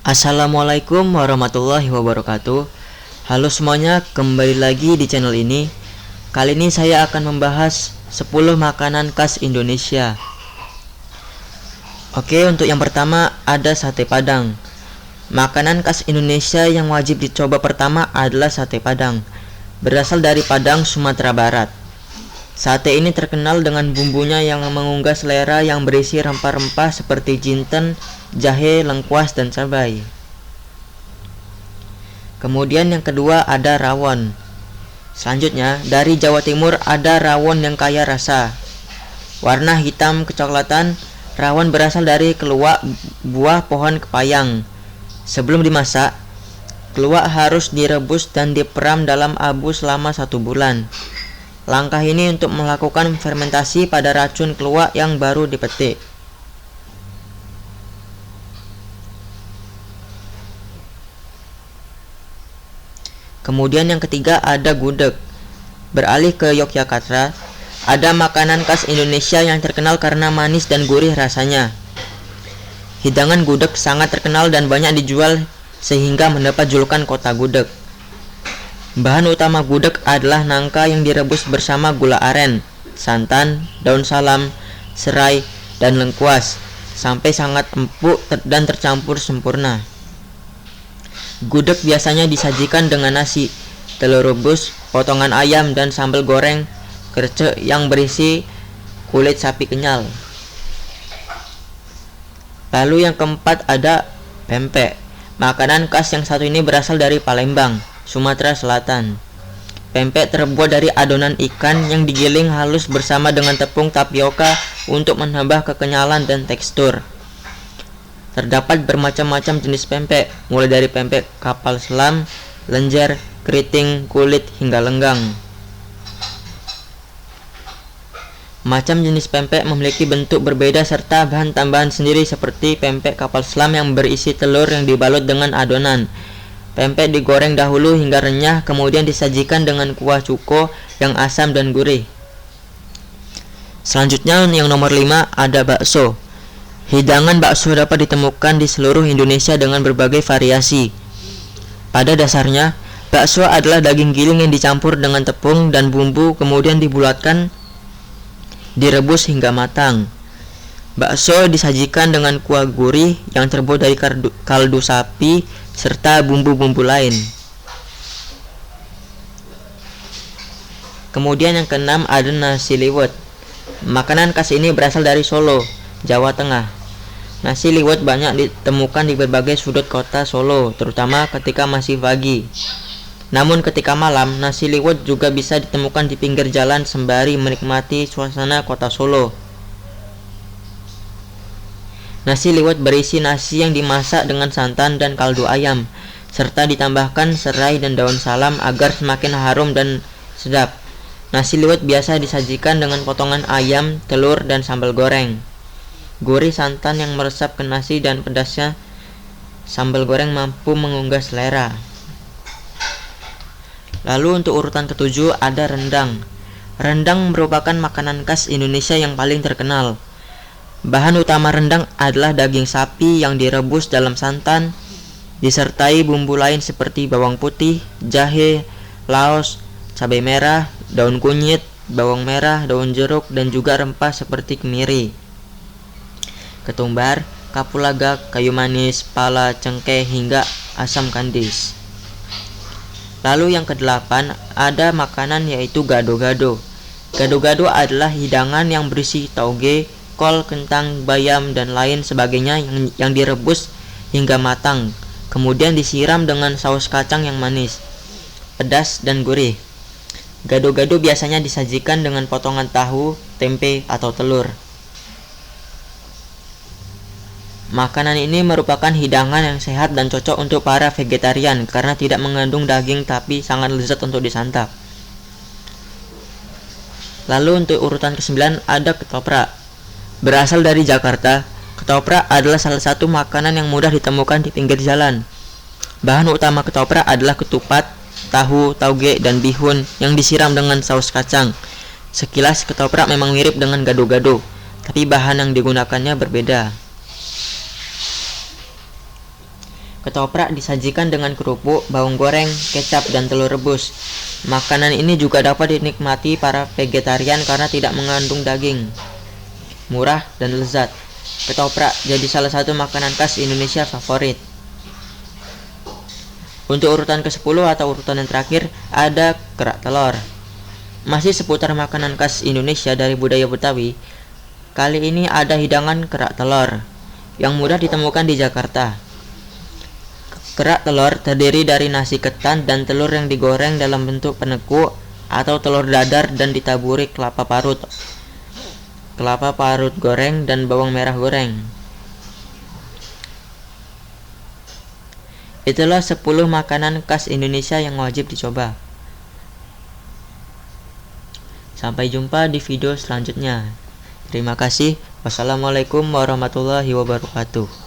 Assalamualaikum warahmatullahi wabarakatuh. Halo semuanya, kembali lagi di channel ini. Kali ini saya akan membahas 10 makanan khas Indonesia. Oke, untuk yang pertama ada sate Padang. Makanan khas Indonesia yang wajib dicoba pertama adalah sate Padang. Berasal dari Padang, Sumatera Barat. Sate ini terkenal dengan bumbunya yang menggugah selera yang berisi rempah-rempah seperti jinten, jahe, lengkuas, dan cabai. Kemudian yang kedua ada rawon. Selanjutnya dari Jawa Timur ada rawon yang kaya rasa. Warna hitam kecoklatan, rawon berasal dari keluak buah pohon kepayang. Sebelum dimasak, keluak harus direbus dan diperam dalam abu selama 1 bulan. Langkah ini untuk melakukan fermentasi pada racun keluak yang baru dipetik. Kemudian yang ketiga ada gudeg. Beralih ke Yogyakarta, ada makanan khas Indonesia yang terkenal karena manis dan gurih rasanya. Hidangan gudeg sangat terkenal dan banyak dijual sehingga mendapat julukan kota gudeg. Bahan utama gudeg adalah nangka yang direbus bersama gula aren, santan, daun salam, serai, dan lengkuas sampai sangat empuk dan tercampur sempurna. Gudeg biasanya disajikan dengan nasi, telur rebus, potongan ayam, dan sambal goreng krecek yang berisi kulit sapi kenyal. Lalu yang keempat ada pempek. Makanan khas yang satu ini berasal dari Palembang, Sumatera Selatan. Pempek terbuat dari adonan ikan yang digiling halus bersama dengan tepung tapioka untuk menambah kekenyalan dan tekstur. Terdapat bermacam-macam jenis pempek, mulai dari pempek kapal selam, lenjer, keriting, kulit, hingga lenggang. Macam jenis pempek memiliki bentuk berbeda serta bahan tambahan sendiri seperti pempek kapal selam yang berisi telur yang dibalut dengan adonan. Pempek digoreng dahulu hingga renyah, kemudian disajikan dengan kuah cuko yang asam dan gurih. Selanjutnya yang nomor 5 ada bakso. Hidangan bakso dapat ditemukan di seluruh Indonesia dengan berbagai variasi. Pada dasarnya, bakso adalah daging giling yang dicampur dengan tepung dan bumbu kemudian dibulatkan, direbus hingga matang. Bakso disajikan dengan kuah gurih yang terbuat dari kaldu sapi serta bumbu-bumbu lain. Kemudian yang keenam ada nasi liwet. Makanan khas ini berasal dari Solo, Jawa Tengah. Nasi liwet banyak ditemukan di berbagai sudut kota Solo, terutama ketika masih pagi. Namun ketika malam, nasi liwet juga bisa ditemukan di pinggir jalan sembari menikmati suasana kota Solo. Nasi liwet berisi nasi yang dimasak dengan santan dan kaldu ayam, serta ditambahkan serai dan daun salam agar semakin harum dan sedap. Nasi liwet biasa disajikan dengan potongan ayam, telur, dan sambal goreng. Gurih santan yang meresap ke nasi dan pedasnya sambal goreng mampu menggugah selera. Lalu untuk urutan ketujuh ada rendang. Rendang merupakan makanan khas Indonesia yang paling terkenal. Bahan utama rendang adalah daging sapi yang direbus dalam santan, disertai bumbu lain seperti bawang putih, jahe, laos, cabai merah, daun kunyit, bawang merah, daun jeruk, dan juga rempah seperti kemiri, ketumbar, kapulaga, kayu manis, pala, cengkeh, hingga asam kandis. Lalu yang kedelapan ada makanan yaitu gado-gado. Gado-gado adalah hidangan yang berisi tauge, kol, kentang, bayam, dan lain sebagainya yang direbus hingga matang, kemudian disiram dengan saus kacang yang manis, pedas, dan gurih. Gado-gado biasanya disajikan dengan potongan tahu, tempe, atau telur. Makanan ini merupakan hidangan yang sehat dan cocok untuk para vegetarian karena tidak mengandung daging tapi sangat lezat untuk disantap. Lalu untuk urutan ke-9 ada ketoprak. Berasal dari Jakarta, ketoprak adalah salah satu makanan yang mudah ditemukan di pinggir jalan. Bahan utama ketoprak adalah ketupat, tahu, tauge, dan bihun yang disiram dengan saus kacang. Sekilas ketoprak memang mirip dengan gado-gado, tapi bahan yang digunakannya berbeda. Ketoprak disajikan dengan kerupuk, bawang goreng, kecap, dan telur rebus. Makanan ini juga dapat dinikmati para vegetarian karena tidak mengandung daging. Murah dan lezat. Ketoprak jadi salah satu makanan khas Indonesia favorit. Untuk urutan ke-10 atau urutan yang terakhir ada kerak telur. Masih seputar makanan khas Indonesia dari budaya Betawi. Kali ini ada hidangan kerak telur yang mudah ditemukan di Jakarta. Kerak telur terdiri dari nasi ketan dan telur yang digoreng dalam bentuk penekuk atau telur dadar dan ditaburi kelapa parut goreng dan bawang merah goreng. Itulah 10 makanan khas Indonesia yang wajib dicoba. Sampai jumpa di video selanjutnya. Terima kasih. Wassalamualaikum warahmatullahi wabarakatuh.